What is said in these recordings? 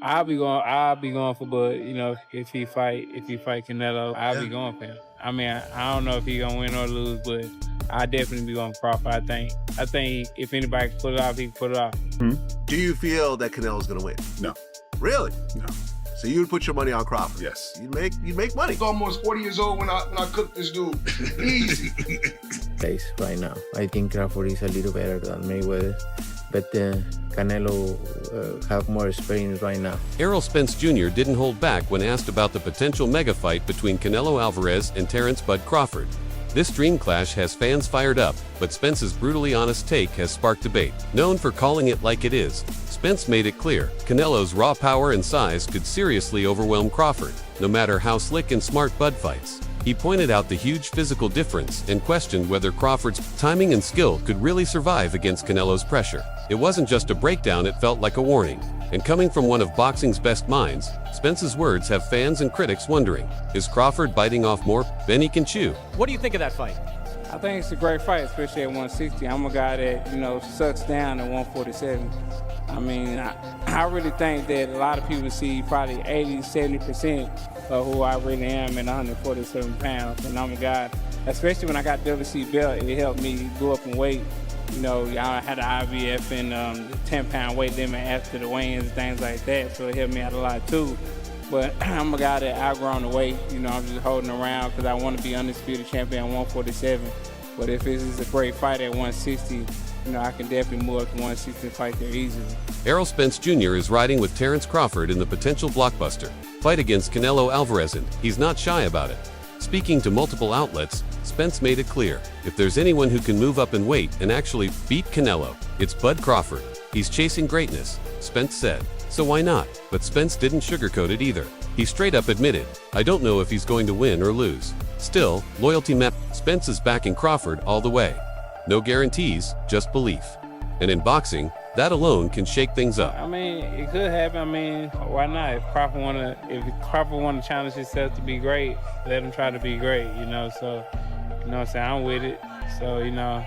I'll be going for Bud. You know, if he fight Canelo, I'll be going for him. I mean, I don't know if he gonna win or lose, but I definitely be going for Crawford. I think if anybody can pull it off, he can pull it off. Do you feel that Canelo's gonna win? No. Really? No. So you would put your money on Crawford? Yes. You make money. I was almost 40 years old when I cooked this dude. Easy. Place right now. I think Crawford is a little better than Mayweather, but Canelo have more experience right now. Errol Spence Jr. didn't hold back when asked about the potential mega fight between Canelo Alvarez and Terence "Bud" Crawford. This dream clash has fans fired up, but Spence's brutally honest take has sparked debate. Known for calling it like it is, Spence made it clear Canelo's raw power and size could seriously overwhelm Crawford, no matter how slick and smart Bud fights. He pointed out the huge physical difference and questioned whether Crawford's timing and skill could really survive against Canelo's pressure. It wasn't just a breakdown, it felt like a warning. And coming from one of boxing's best minds, Spence's words have fans and critics wondering, is Crawford biting off more than he can chew? What do you think of that fight? I think it's a great fight, especially at 160. I'm a guy that, you know, sucks down at 147. I mean, I really think that a lot of people see probably 80, 70% of who I really am at 147 pounds. And I'm a guy, especially when I got WC belt, it helped me go up in weight. You know, I had the IVF and the 10-pound weight limit after the weigh-ins and things like that, so it helped me out a lot too. But I'm a guy that outgrown the weight. You know, I'm just holding around because I want to be undisputed champion at 147. But if this is a great fight at 160, you know, I can definitely move up to 160 and fight there easily. Errol Spence Jr. is riding with TerenceCrawford in the potential blockbuster fight against Canelo Alvarez, and he's not shy about it. Speaking to multiple outlets, Spence made it clear, if there's anyone who can move up in weight and actually beat Canelo, it's Bud Crawford. He's chasing greatness, Spence said. So why not? But Spence didn't sugarcoat it either. He straight up admitted, I don't know if he's going to win or lose. Still, loyalty met. Spence is backing Crawford all the way. No guarantees, just belief. And in boxing, that alone can shake things up. I mean, it could happen. I mean, why not? If Crawford wanna challenge himself to be great, let him try to be great, you know. So, you know what I'm saying, I'm with it. So, you know,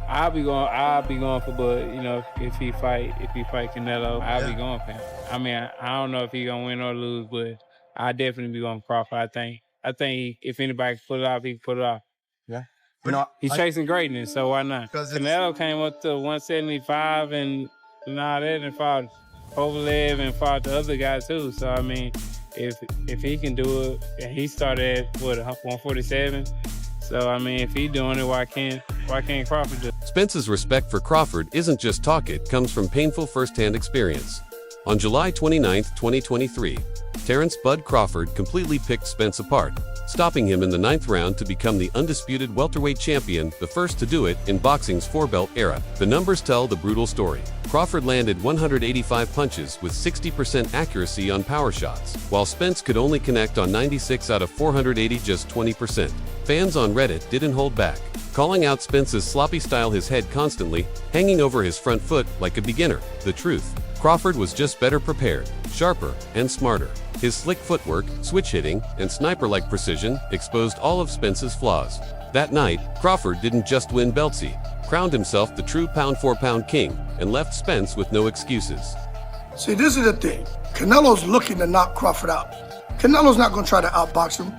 I'll be going for Bud, you know, if he fight Canelo, I'll be going for him. I mean, I don't know if he's gonna win or lose, but I definitely be going for Crawford. I think if anybody can pull it off, he can pull it off. Yeah. You know, he's chasing greatness, so why not? Canelo came up to 175 and all that, and fought Kovalev and fought the other guys too. So I mean, if he can do it, and he started at 147. So I mean, if he's doing it, why can't Crawford do it? Spence's respect for Crawford isn't just talk, it comes from painful first-hand experience. On July 29, 2023, Terence "Bud" Crawford completely picked Spence apart, stopping him in the 9th round to become the undisputed welterweight champion, the first to do it in boxing's four-belt era. The numbers tell the brutal story. Crawford landed 185 punches with 60% accuracy on power shots, while Spence could only connect on 96 out of 480, just 20%. Fans on Reddit didn't hold back, calling out Spence's sloppy style, his head constantly hanging over his front foot like a beginner. The truth, Crawford was just better prepared, sharper, and smarter. His slick footwork, switch hitting, and sniper-like precision exposed all of Spence's flaws. That night, Crawford didn't just win belts, he crowned himself the true pound-for-pound king and left Spence with no excuses. See, this is the thing. Canelo's looking to knock Crawford out. Canelo's not going to try to outbox him.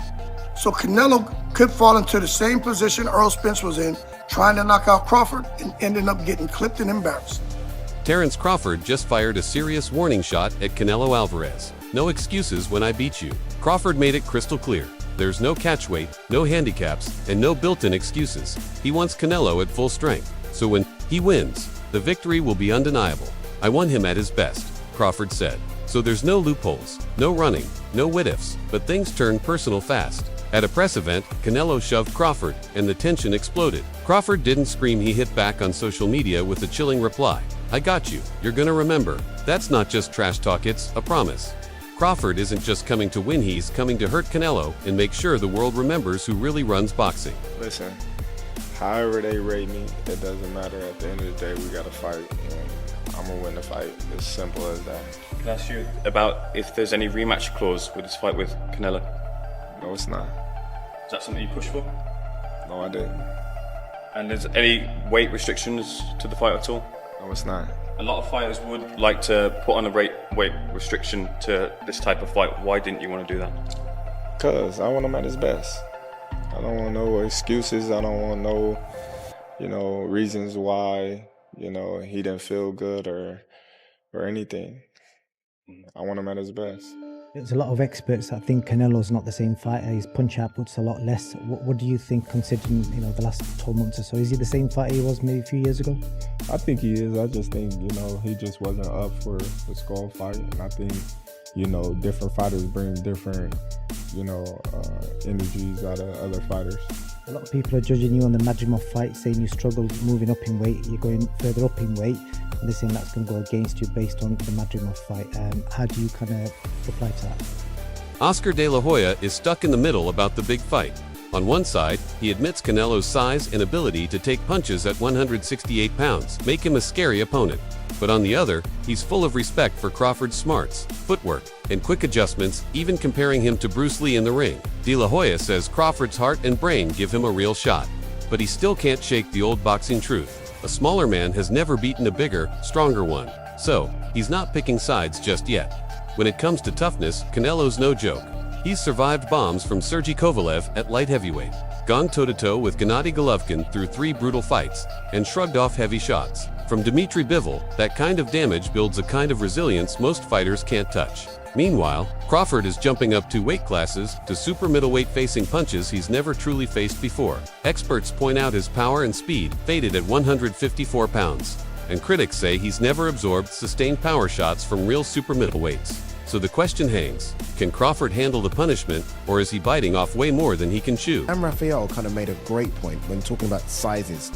So Canelo could fall into the same position Errol Spence was in, trying to knock out Crawford and ending up getting clipped and embarrassed. TerenceCrawford just fired a serious warning shot at Canelo Alvarez. No excuses when I beat you. Crawford made it crystal clear. There's no catch weight, no handicaps, and no built-in excuses. He wants Canelo at full strength. So when he wins, the victory will be undeniable. I want him at his best, Crawford said. So there's no loopholes, no running, no what-ifs, but things turn personal fast. At a press event, Canelo shoved Crawford, and the tension exploded. Crawford didn't scream, he hit back on social media with a chilling reply. I got you, you're gonna remember. That's not just trash talk, it's a promise. Crawford isn't just coming to win, he's coming to hurt Canelo and make sure the world remembers who really runs boxing. Listen, however they rate me, it doesn't matter. At the end of the day, we gotta fight, and I'm gonna win the fight. As simple as that. Can I ask you about if there's any rematch clause with this fight with Canelo? No, it's not. Is that something you push for? No, I didn't. And is any weight restrictions to the fight at all? No, it's not. A lot of fighters would like to put on a weight restriction to this type of fight. Why didn't you want to do that? Because I want him at his best. I don't want no excuses. I don't want no, reasons why, he didn't feel good or anything. I want him at his best. There's a lot of experts that think Canelo's not the same fighter. His punch output's a lot less. What do you think, considering the last 12 months or so? Is he the same fighter he was maybe a few years ago? I think he is. I just think he just wasn't up for the Skull fight, and I think different fighters bring different energies out of other fighters. A lot of people are judging you on the Madrimov fight, saying you struggled moving up in weight. You're going further up in weight, and they're saying that's going to go against you based on the Madrimov fight. How do you kind of reply to that? Oscar De La Hoya is stuck in the middle about the big fight. On one side, he admits Canelo's size and ability to take punches at 168 pounds make him a scary opponent. But on the other, he's full of respect for Crawford's smarts, footwork, and quick adjustments, even comparing him to Bruce Lee in the ring. De La Hoya says Crawford's heart and brain give him a real shot. But he still can't shake the old boxing truth. A smaller man has never beaten a bigger, stronger one. So, he's not picking sides just yet. When it comes to toughness, Canelo's no joke. He's survived bombs from Sergey Kovalev at light heavyweight, gone toe-to-toe with Gennady Golovkin through 3 brutal fights, and shrugged off heavy shots. From Dmitry Bivol, that kind of damage builds a kind of resilience most fighters can't touch. Meanwhile, Crawford is jumping up 2 weight classes to super middleweight, facing punches he's never truly faced before. Experts point out his power and speed faded at 154 pounds, and critics say he's never absorbed sustained power shots from real super middleweights. So the question hangs, can Crawford handle the punishment, or is he biting off way more than he can chew? And Rafael kind of made a great point when talking about sizes.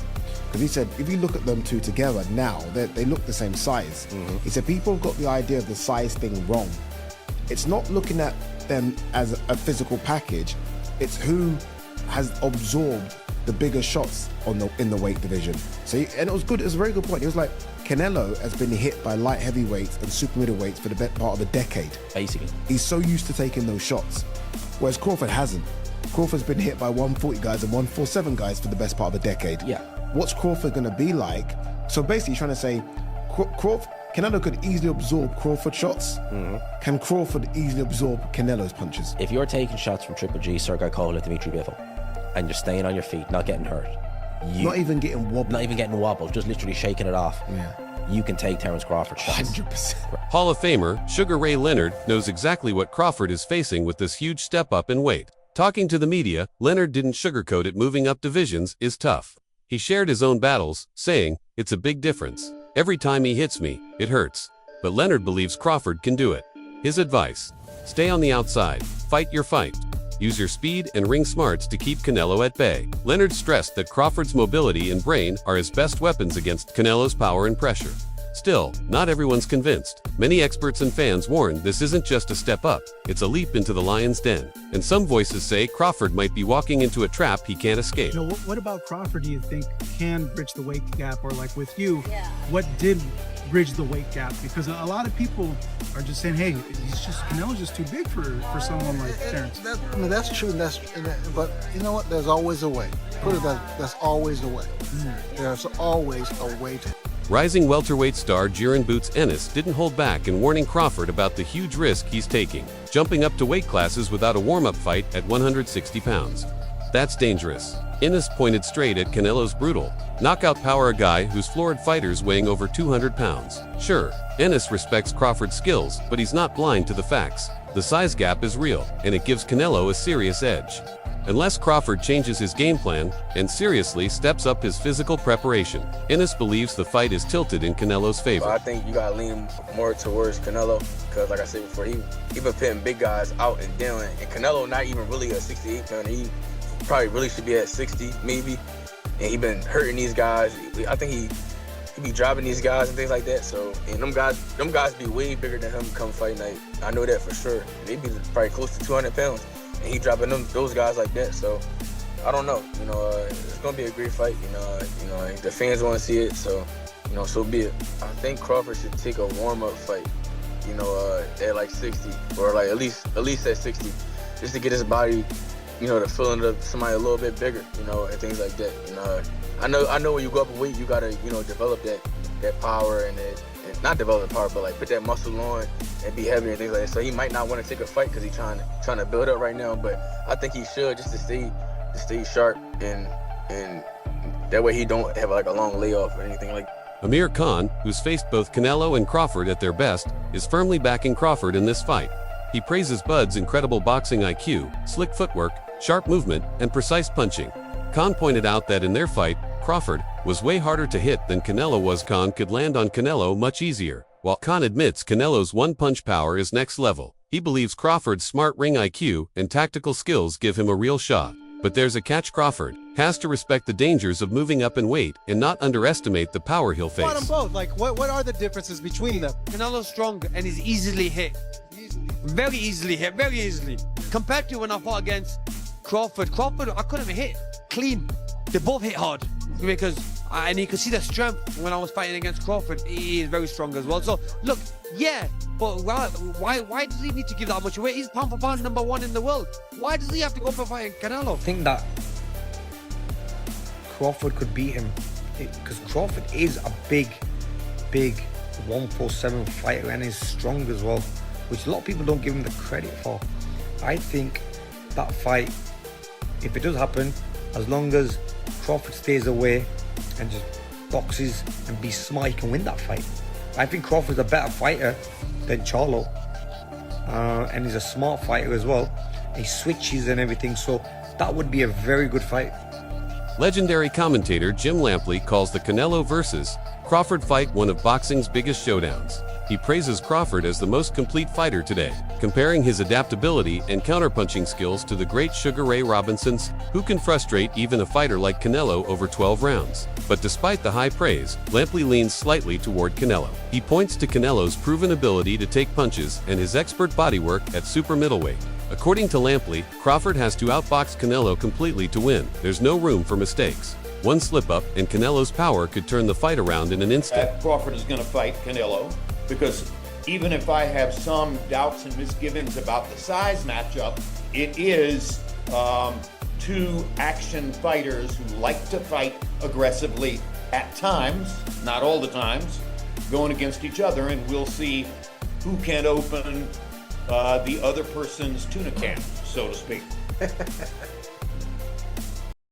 Because he said, if you look at them two together now, they look the same size. He said people have got the idea of the size thing wrong. It's not looking at them as a physical package, it's who has absorbed the bigger shots in the weight division. So, and it was good, it was a very good point. He was like, Canelo has been hit by light heavyweights and super middleweights for the better part of a decade. Basically. He's so used to taking those shots, whereas Crawford hasn't. Crawford's been hit by 140 guys and 147 guys for the best part of a decade. Yeah. What's Crawford gonna be like? So basically he's trying to say, Canelo could easily absorb Crawford shots. Can Crawford easily absorb Canelo's punches? If you're taking shots from Triple G, Sergey Kovalev, Dmitry Bivol, and you're staying on your feet, not getting hurt, not even getting wobbled. Not even getting wobbled, just literally shaking it off. Yeah. You can take Terence Crawford shots. 100%. Hall of Famer Sugar Ray Leonard knows exactly what Crawford is facing with this huge step up in weight. Talking to the media, Leonard didn't sugarcoat it. Moving up divisions is tough. He shared his own battles, saying, "It's a big difference. Every time he hits me, it hurts." But Leonard believes Crawford can do it. His advice: stay on the outside, fight your fight. Use your speed and ring smarts to keep Canelo at bay. Leonard stressed that Crawford's mobility and brain are his best weapons against Canelo's power and pressure. Still, not everyone's convinced. Many experts and fans warn this isn't just a step up, it's a leap into the lion's den. And some voices say Crawford might be walking into a trap he can't escape. What about Crawford do you think can bridge the weight gap? Or like with you, what did bridge the weight gap? Because a lot of people are just saying, hey, Canelo's just too big for someone like Terence. That's true, but you know what? There's always a way. Put it that there's always a way. There's always a way to. Rising welterweight star Jiren Boots Ennis didn't hold back in warning Crawford about the huge risk he's taking, jumping up to weight classes without a warm-up fight at 160 pounds. That's dangerous. Ennis pointed straight at Canelo's brutal knockout power, a guy who's floored fighters weighing over 200 pounds. Sure, Ennis respects Crawford's skills, but he's not blind to the facts. The size gap is real, and it gives Canelo a serious edge. Unless Crawford changes his game plan and seriously steps up his physical preparation, Ennis believes the fight is tilted in Canelo's favor. I think you gotta lean more towards Canelo, because like I said before, he been pitting big guys out and down, and Canelo not even really a 68 pounder. He probably really should be at 60 maybe, and he been hurting these guys. I think he be dropping these guys and things like that. So, and them guys be way bigger than him come fight night. I know that for sure. They be probably close to 200 pounds. And he dropping those guys like that, so I don't know. It's gonna be a great fight. The fans want to see it, so so be it. I think Crawford should take a warm-up fight, at like 60, or like at least at 60, just to get his body, to feeling of somebody a little bit bigger, and things like that. I know when you go up in weight, you gotta develop that that power and not develop the power, but like put that muscle on and be heavy and things like that. So he might not want to take a fight because he's trying to build up right now. But I think he should, just to stay sharp and that way he don't have like a long layoff or anything like that. Amir Khan, who's faced both Canelo and Crawford at their best, is firmly backing Crawford in this fight. He praises Bud's incredible boxing IQ, slick footwork, sharp movement, and precise punching. Khan pointed out that in their fight, Crawford was way harder to hit than Canelo was. Khan could land on Canelo much easier. While Khan admits Canelo's one-punch power is next level, he believes Crawford's smart ring IQ and tactical skills give him a real shot. But there's a catch. Crawford has to respect the dangers of moving up in weight and not underestimate the power he'll face. Them both. Like, what are the differences between them? Canelo's strong and he's easily hit. Very easily hit, very easily. Compared to when I fought against Crawford, I couldn't hit clean. They both hit hard because, and you could see the strength when I was fighting against Crawford. He is very strong as well. So, look, yeah, but why does he need to give that much away? He's pound for pound #1 in the world. Why does he have to go for fighting Canelo? I think that Crawford could beat him because Crawford is a big 147 fighter and is strong as well, which a lot of people don't give him the credit for. I think that fight, if it does happen, as long as Crawford stays away and just boxes and be smart, he can win that fight. I think Crawford's a better fighter than Charlo, and he's a smart fighter as well. He switches and everything, so that would be a very good fight. Legendary commentator Jim Lampley calls the Canelo vs. Crawford fight one of boxing's biggest showdowns. He praises Crawford as the most complete fighter today, comparing his adaptability and counterpunching skills to the great Sugar Ray Robinson's, who can frustrate even a fighter like Canelo over 12 rounds. But despite the high praise, Lampley leans slightly toward Canelo. He points to Canelo's proven ability to take punches and his expert bodywork at super middleweight. According to Lampley, Crawford has to outbox Canelo completely to win. There's no room for mistakes. One slip-up and Canelo's power could turn the fight around in an instant. Crawford is going to fight Canelo because even if I have some doubts and misgivings about the size matchup, it is two action fighters who like to fight aggressively at times, not all the times, going against each other, and we'll see who can open the other person's tuna can, so to speak.